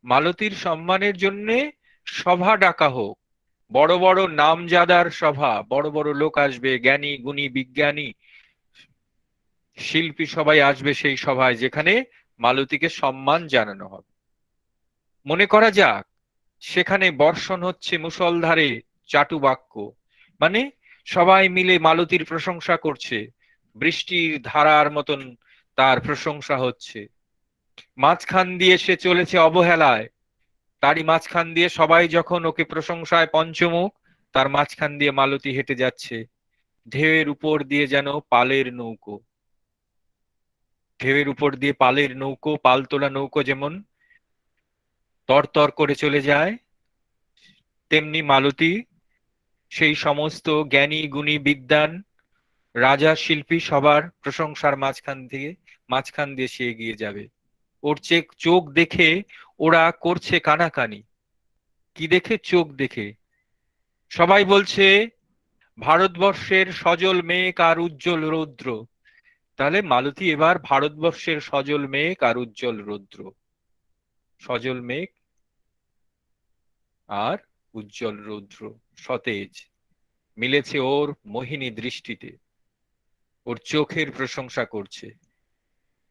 মালতীর সম্মানের জন্য সভা ডাকা হোক। বড় বড় নামজাদার সভা, বড় বড় লোক আসবে, জ্ঞানী গুণী বিজ্ঞানী শিল্পী সবাই আসবে সেই সভায়, যেখানে মালতীকে সম্মান জানানো হবে। মনে করা যাক সেখানে বর্ষণ হচ্ছে মুষলধারে চাটুবাক্য। মানে সবাই মিলে মালতীর প্রশংসা করছে, বৃষ্টির ধারার মতন তার প্রশংসা হচ্ছে। মাঝখান দিয়ে সে চলেছে অবহেলায়, তারই মাঝখান দিয়ে সবাই যখন ওকে প্রশংসায় পঞ্চমুখ, তার মাঝখান দিয়ে মালতী হেঁটে যাচ্ছে, ঢেউয়ের উপর দিয়ে যেন পালের নৌকো। ঢেউয়ের উপর দিয়ে পালের নৌকো, পালতোলা নৌকো যেমন তরতর করে চলে যায়, তেমনি মালতী সেই সমস্ত জ্ঞানী গুণী বিদ্বান রাজা শিল্পী সবার প্রশংসার মাঝখান দিয়ে সে এগিয়ে যাবে। ওর চোখ দেখে ওরা করছে কানাকানি। কি দেখে? চোখ দেখে। সবাই বলছে ভারতবর্ষের সজল মেঘ আর উজ্জ্বল রৌদ্র। তাহলে মালতী এবার ভারতবর্ষের সজল মেঘ আর উজ্জ্বল রৌদ্র। সজল মেঘ আর উজ্জ্বল রৌদ্র, সতেজ, মিলেছে ওর মোহিনী দৃষ্টিতে, ওর চোখের প্রশংসা করছে।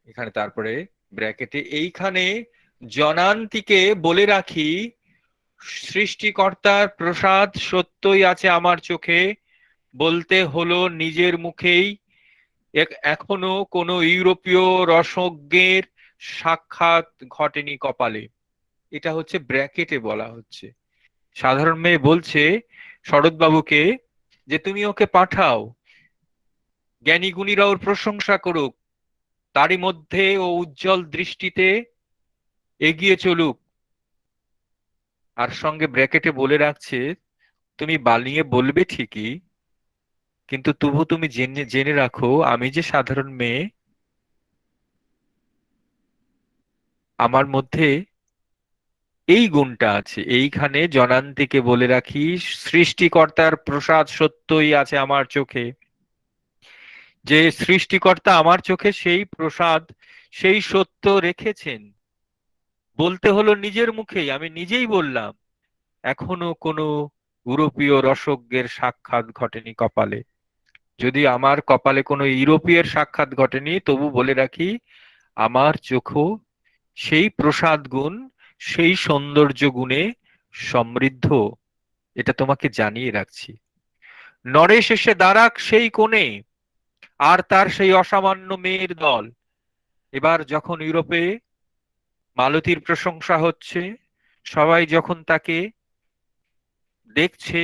এখানে তারপরে ব্র্যাকেটে, এইখানে জনান্তিকে বলে রাখি, সৃষ্টিকর্তার প্রসাদ সত্যই আছে আমার চোখে, বলতে হলো নিজের মুখেই। এখনো কোনো ইউরোপীয় রসজ্ঞের সাক্ষাৎ ঘটেনি কপালে, এটা হচ্ছে ব্র্যাকেটে বলা হচ্ছে। সাধারণ মেয়ে বলছে শরৎবাবুকে যে তুমি ওকে পাঠাও, জ্ঞানী গুণীরা ওর প্রশংসা করুক, তারই মধ্যে ও উজ্জ্বল দৃষ্টিতে এগিয়ে চলুক। আর সঙ্গে ব্র্যাকেটে বলে রাখছে তুমি বানিয়ে বলবে ঠিকই, কিন্তু তবু তুমি জেনে জেনে রাখো আমি যে সাধারণ মেয়ে, আমার মধ্যে এই গুণটা আছে। এইখানে জনান্তিকে বলে রাখি, সৃষ্টিকর্তার প্রসাদ সত্যই আছে আমার চোখে, যে সৃষ্টিকর্তা আমার চোখে সেই প্রসাদ, সেই সত্য রেখেছেন। বলতে হলো নিজের মুখেই, আমি নিজেই বললাম এখনো কোনো ইউরোপীয় রসজ্ঞের সাক্ষাৎ ঘটেনি কপালে। যদি আমার কপালে কোনো ইউরোপীয়ের সাক্ষাৎ ঘটেনি, তবু বলে রাখি আমার চোখও সেই প্রসাদ গুণ, সেই সৌন্দর্য গুণে সমৃদ্ধ, এটা তোমাকে জানিয়ে রাখছি। নরেশ এসে দাঁড়াক সেই কোণে, আর তার সেই অসামান্য মেয়ের দল। এবার যখন ইউরোপে মালতীর প্রশংসা হচ্ছে, সবাই যখন তাকে দেখছে,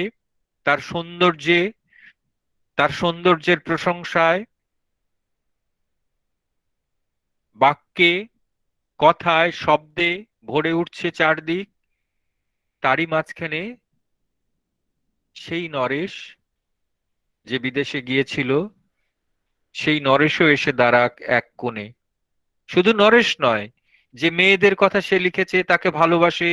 তার সৌন্দর্যে, তার সৌন্দর্যের প্রশংসায়, বাক্যে, কথায়, শব্দে ভরে উঠছে চারদিক, তারই মাঝখানে সেই নরেশ যে বিদেশে গিয়েছিল, সেই নরেশও এসে দাঁড়াক এক কোণে। শুধু নরেশ নয়, যে মেয়েদের কথা সে লিখেছে, তাকে ভালোবাসে,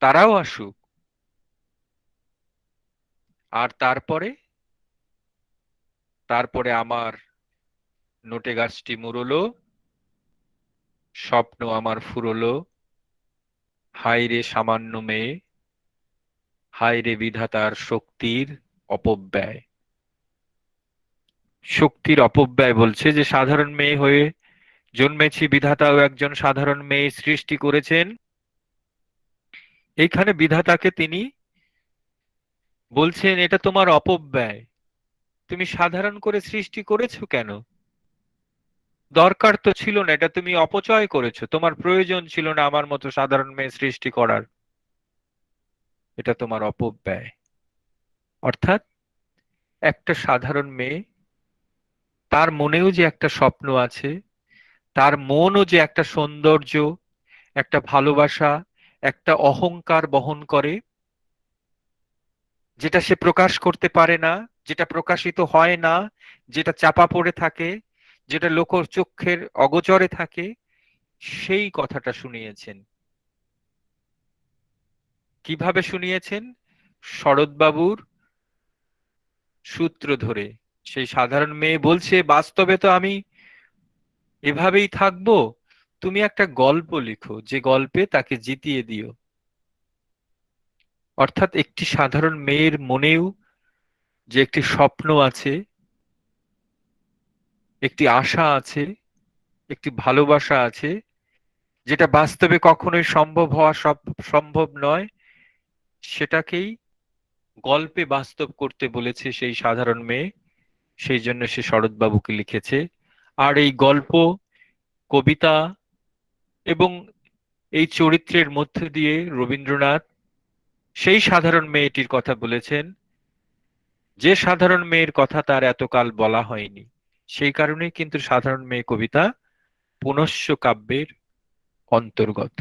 তারাও আসুক। আর তারপরে, তারপরে আমার নোটে গাছটি মুড়লো, স্বপ্ন আমার ফুরলো, হায় রে সামান্য মেয়ে, হায় রে বিধাতার শক্তির অপব্যয়। শক্তির অপব্যয় বলছে যে সাধারণ মেয়ে হয়ে জন্মেছি, বিধাতাও একজন সাধারণ মেয়ে সৃষ্টি করেছেন। এইখানে বিধাতাকে তিনি বলছেন এটা তোমার অপব্যয়, তুমি সাধারণ করে সৃষ্টি করেছো কেন? দরকার তো ছিল না, এটা তুমি অপচয় করেছো, তোমার প্রয়োজন ছিল না আমার মতো সাধারণ মেয়ে সৃষ্টি করার, এটা তোমার অপব্যয়। অর্থাৎ একটা সাধারণ মেয়ে, তার মনেও যে একটা স্বপ্ন আছে, তার মনও যে একটা সৌন্দর্য, একটা ভালোবাসা, একটা অহংকার বহন করে, যেটা সে প্রকাশ করতে পারে না, যেটা প্রকাশিত হয় না, যেটা চাপা পড়ে থাকে, যেটা লোক চক্ষের অগোচরে থাকে, সেই কথাটা শুনিয়েছেন। কিভাবে শুনিয়েছেন? শরৎবাবুর সূত্র ধরে। সেই সাধারণ মেয়ে বলছে বাস্তবে তো আমি এভাবেই থাকবো, তুমি একটা গল্প লিখো, যে গল্পে তাকে জিতিয়ে দিও। অর্থাৎ একটি সাধারণ মেয়ের মনেও যে একটি স্বপ্ন আছে, একটি আশা আছে, একটি ভালোবাসা আছে, যেটা বাস্তবে কখনোই সম্ভব হওয়া সম্ভব নয়, সেটাকেই গল্পে বাস্তব করতে বলেছে সেই সাধারণ মেয়ে। সেই জন্য সে শরৎবাবুকে লিখেছে। আর এই গল্প, কবিতা এবং এই চরিত্রের মধ্য দিয়ে রবীন্দ্রনাথ সেই সাধারণ মেয়েটির কথা বলেছেন, যে সাধারণ মেয়ের কথা তার এতকাল বলা হয়নি। সেই কারণেই কিন্তু সাধারণ মেয়ে কবিতা পুনশ্চ কাব্যের অন্তর্গত।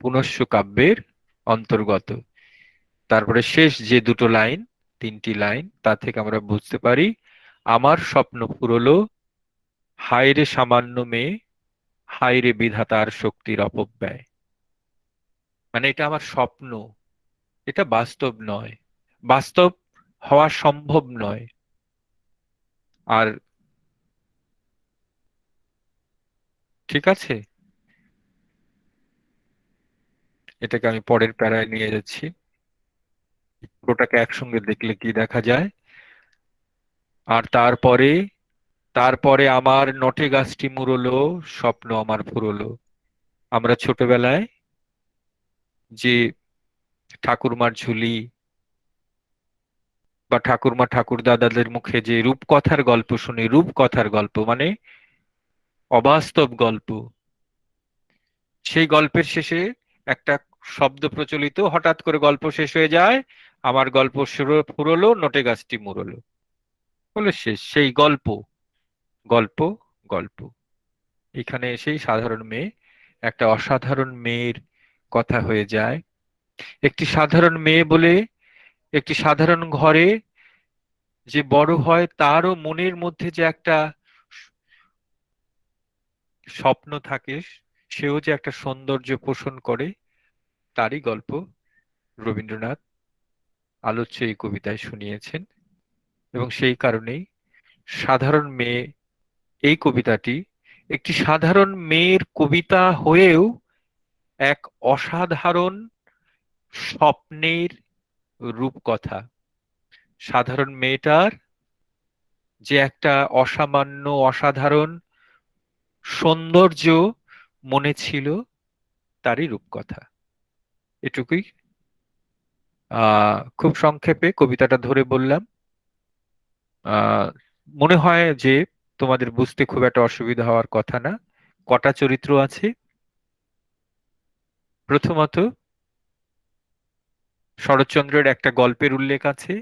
পুনশ্চ কাব্যের অন্তর্গত। তারপরে শেষ যে দুটো লাইন, তিনটি লাইন, তা থেকে আমরা বুঝতে পারি আমার স্বপ্ন ফুরলো, হায় রে সামান্য মেয়ে, হায় রে বিধাতার শক্তির অপব্যয়। মানে এটা আমার স্বপ্ন, এটা বাস্তব নয়, বাস্তব হওয়া সম্ভব নয়। আর ঠিক আছে, এটাকে আমি পরের প্যারায় নিয়ে যাচ্ছি। পুরোটাকে একসঙ্গে দেখলে কি দেখা যায়। আর তারপরে, তারপরে আমার নটে গাছটি মুড়লো, স্বপ্ন আমার ফুরলো। আমরা ছোটবেলায় যে ঠাকুরমার ঝুলি বা ঠাকুরমা ঠাকুরদাদাদের মুখে যে রূপকথার গল্প শুনি, রূপকথার গল্প মানে অবাস্তব গল্প, সেই গল্পের শেষে একটা শব্দ প্রচলিত, হঠাৎ করে গল্প শেষ হয়ে যায়, আমার গল্প ফুরলো, নোটে গাছটি মুড়লো, বলে শেষ। সেই গল্প, গল্প, গল্প। এখানে এসেই সাধারণ মেয়ে একটা অসাধারণ মেয়ের কথা হয়ে যায়। একটি সাধারণ মেয়ে বলে একটি সাধারণ ঘরে যে বড় হয়, তারও মনের মধ্যে যে একটা স্বপ্ন থাকে, সেও যে একটা সৌন্দর্য পোষণ করে, তারই গল্প রবীন্দ্রনাথ আলোচ্য এই কবিতায় শুনিয়েছেন। এবং সেই কারণেই সাধারণ মেয়ে এই কবিতাটি একটি সাধারণ মেয়ের কবিতা হয়েও এক অসাধারণ স্বপ্নের রূপকথা। সাধারণ মেয়েটার যে একটা অসামান্য অসাধারণ সৌন্দর্য মনে ছিল, তারই রূপকথা। এটুকুই খুব সংক্ষেপে কবিতাটা ধরে বললাম। আহ মনে হয় যে তোমাদের বুঝতে খুব একটা অসুবিধা হওয়ার কথা না। কটা চরিত্র আছে? প্রথমত, শরৎচন্দ্রের একটা গল্পের উল্লেখ আছে,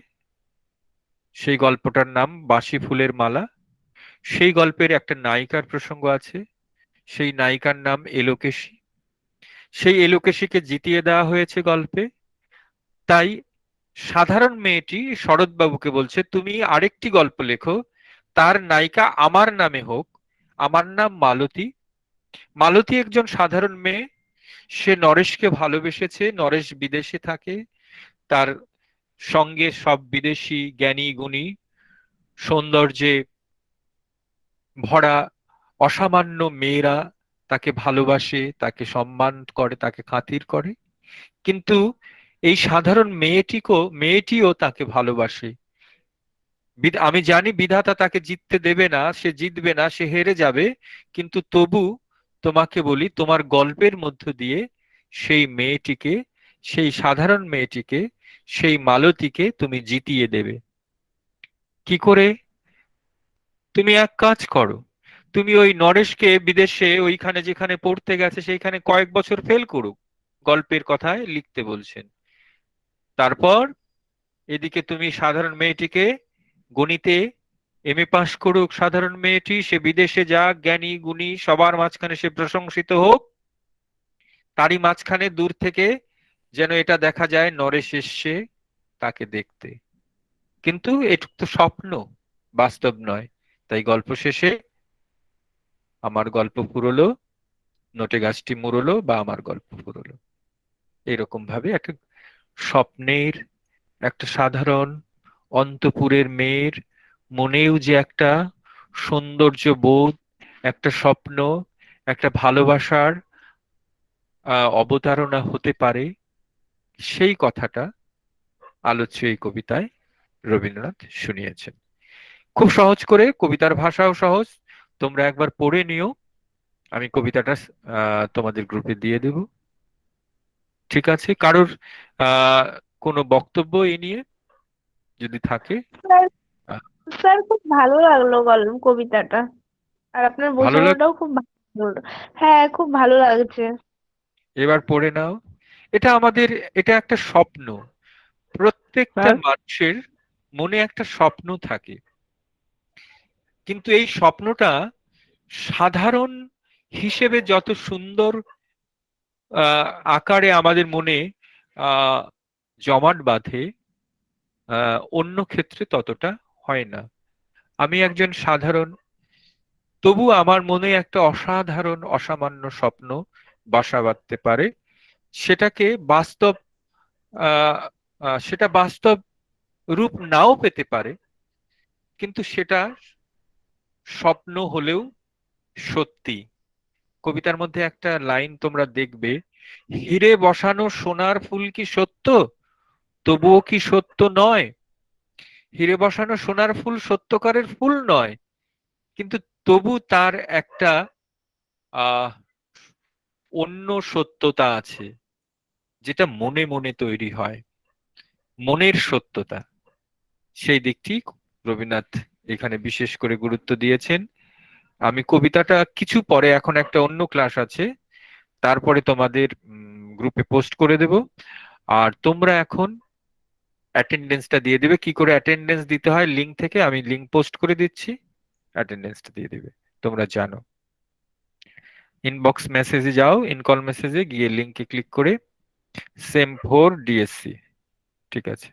সেই গল্পটার নাম বাসি ফুলের মালা। সেই গল্পের একটা নায়িকার প্রসঙ্গ আছে, সেই নায়িকার নাম এলোকেশী। সেই এলোকেশীকে জিতিয়ে দেওয়া হয়েছে গল্পে। তাই সাধারণ মেয়েটি শরৎবাবুকে বলছে, তুমি আরেকটি গল্প লেখো, তার নায়িকা আমার নামে হোক, আমার নাম মালতী। মালতী একজন সাধারণ মেয়ে, সে নরেশকে ভালোবেসেছে, নরেশ বিদেশে থাকে, তার সঙ্গে সব বিদেশি জ্ঞানী গুণী সৌন্দর্যে ভরা অসামান্য মেয়েরা তাকে ভালোবাসে, তাকে সম্মান করে, তাকে খাতির করে। কিন্তু এই সাধারণ মেয়েটিও তাকে ভালোবাসে। আমি জানি বিধাতা তাকে জিততে দেবে না, সে জিতবে না, সে হেরে যাবে, কিন্তু তবু তোমাকে বলি, তোমার গল্পের মধ্য দিয়ে সেই মেয়েটিকে, সেই সাধারণ মেয়েটিকে, সেই মালতীকে তুমি জিতিয়ে দেবে। কি করে? তুমি এক কাজ করো, তুমি ওই নরেশকে বিদেশে ওইখানে যেখানে পড়তে গেছে সেইখানে কয়েক বছর ফেল করুক, গল্পের কথায় লিখতে বলছেন। তারপর এদিকে তুমি সাধারণ মেয়েটিকে গণিতে এমএ পাশ করুক, সাধারণ মেয়েটি, সে বিদেশে যাক, জ্ঞানী গুণী সবার মাঝখানে সে প্রশংসিত হোক, তারই মাঝখানে দূর থেকে যেন এটা দেখা যায় নরেশ এসছে তাকে দেখতে। কিন্তু এটুক তো স্বপ্ন, বাস্তব নয়। তাই গল্প শেষে আমার গল্প ফুরলো, নোটে গাছটি মুড়লো, বা আমার গল্প ফুরলো, এরকম ভাবে একটা স্বপ্নের, একটা সাধারণ অন্তপুরের মেয়ের মনেও যে একটা সৌন্দর্য বোধ, একটা স্বপ্ন, একটা ভালোবাসার অবতারণা হতে পারে, সেই কথাটা আলোচ্য এই কবিতায় রবীন্দ্রনাথ শুনিয়েছেন। খুব সহজ করে, কবিতার ভাষাও সহজ, তোমরা একবার পড়ে নিও। আমি কবিতাটা তোমাদের গ্রুপে দিয়ে দেব। ঠিক আছে? কারোর আহ কোনো বক্তব্য এই নিয়ে যদি থাকে? স্যার আহ, স্যার খুব ভালো লাগলো কবিতাটা, আর আপনার ভালো লাগ বোঝানোটাও খুব ভালো। হ্যাঁ, খুব ভালো লাগছে। এবার পড়ে নাও। এটা আমাদের, এটা একটা স্বপ্ন। প্রত্যেকটা স্যার, মানুষের মনে একটা স্বপ্ন থাকে, কিন্তু এই স্বপ্নটা সাধারণ হিসেবে যত সুন্দর আহ, আকারে আমাদের মনে আহ, জমাট বাঁধে, অন্য ক্ষেত্রে ততটা হয় না। আমি একজন সাধারণ, তবু আমার মনে একটা অসাধারণ অসামান্য স্বপ্ন বাসা বাঁধতে পারে। সেটাকে বাস্তব, আহ, সেটা বাস্তব রূপ নাও পেতে পারে, কিন্তু সেটা স্বপ্ন হলেও সত্যি। কবিতার মধ্যে একটা লাইন তোমরা দেখবে, হিরে বসানো সোনার ফুল কি সত্য, তবুও কি সত্য নয়। হিরে বসানো সোনার ফুল সত্যকারের ফুল নয়, কিন্তু তবু তার একটা আহ অন্য সত্যতা আছে, যেটা মনে মনে তৈরি হয়, মনের সত্যতা। সেই দিকটি রবীন্দ্রনাথ এখানে বিশেষ করে গুরুত্ব দিয়েছেন। আমি কবিতাটা কিছু পরে, এখন একটা অন্য ক্লাস আছে, তারপরে তোমাদের গ্রুপে পোস্ট করে দেব। আর তোমরা এখন অ্যাটেন্ডেন্সটা দিয়ে দিবে। কি করে অ্যাটেন্ডেন্স দিতে হয়, লিংক থেকে আমি লিংক পোস্ট করে দিচ্ছি, অ্যাটেন্ডেন্সটা দিয়ে দিবে, তোমরা জানো। ইনবক্স মেসেজে যাও, ইনকল মেসেজে গিয়ে লিংকে ক্লিক করে সেম 4 ডিএসসি, ঠিক আছে।